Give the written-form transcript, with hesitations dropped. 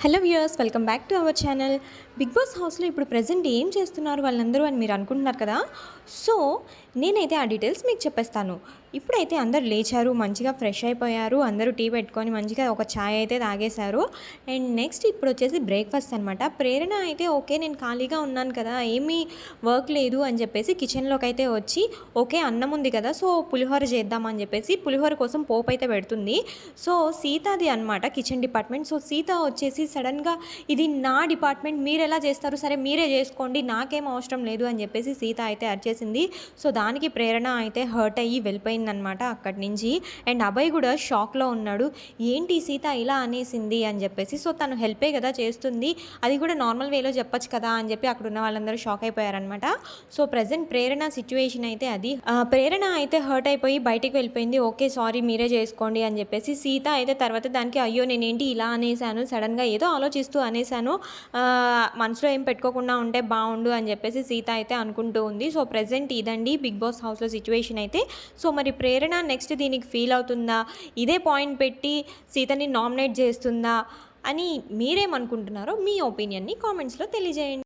Hello viewers, welcome back to our channel. Bigg Boss హౌస్లో ఇప్పుడు present ఏం చేస్తున్నారు వాళ్ళందరూ అని మీరు అనుకుంటున్నారు కదా. సో నేనైతే ఆ డీటెయిల్స్ మీకు చెప్పేస్తాను. ఇప్పుడైతే అందరు లేచారు, మంచిగా ఫ్రెష్ అయిపోయారు, అందరూ టీ పెట్టుకొని మంచిగా ఒక ఛాయ్ అయితే తాగేశారు. అండ్ నెక్స్ట్ ఇప్పుడు వచ్చేసి బ్రేక్ఫాస్ట్ అనమాట. ప్రేరణ అయితే ఓకే, నేను ఖాళీగా ఉన్నాను కదా, ఏమీ వర్క్ లేదు అని చెప్పేసి కిచెన్లోకి అయితే వచ్చి ఓకే అన్నం ఉంది కదా, సో పులిహోర చేద్దామని చెప్పేసి పులిహోర కోసం పోపు అయితే పెడుతుంది. సో సీతాది అనమాట కిచెన్ డిపార్ట్మెంట్. సో సీత వచ్చేసి సడన్గా ఇది నా డిపార్ట్మెంట్, మీరు ఎలా చేస్తారు, సరే మీరే చేసుకోండి, నాకేం అవసరం లేదు అని చెప్పేసి సీత అయితే అరిచేసింది. సో దానికి ప్రేరణ అయితే హర్ట్ అయ్యి వెళ్ళిపోయిందనమాట అక్కడి నుంచి. అండ్ అభయ్ కూడా షాక్లో ఉన్నాడు, ఏంటి సీత ఇలా అనేసింది అని చెప్పేసి. సో తను హెల్పే కదా చేస్తుంది, అది కూడా నార్మల్ వేలో చెప్పొచ్చు కదా అని చెప్పి అక్కడ ఉన్న వాళ్ళందరూ షాక్ అయిపోయారనమాట. సో ప్రజెంట్ ప్రేరణ సిచ్యువేషన్ అయితే అది. ప్రేరణ అయితే హర్ట్ అయిపోయి బయటికి వెళ్ళిపోయింది. ఓకే సారీ మీరే చేసుకోండి అని చెప్పేసి. సీత అయితే తర్వాత దానికి అయ్యో నేనేంటి ఇలా అనేసాను, సడన్గా ఏదో ఆలోచిస్తూ అనేసాను, మనసులో ఏం పెట్టుకోకుండా ఉంటే బాగుండు అని చెప్పేసి సీత అయితే అనుకుంటూ ఉంది. సో ప్రజెంట్ ఇదండి బిగ్ బాస్ హౌస్లో సిచ్యువేషన్ అయితే. సో మరి ప్రేరణ నెక్స్ట్ దీనికి ఫీల్ అవుతుందా, ఇదే పాయింట్ పెట్టి సీతని నామినేట్ చేస్తుందా అని మీరేమనుకుంటున్నారో మీ ఒపీనియన్ని కామెంట్స్లో తెలియజేయండి.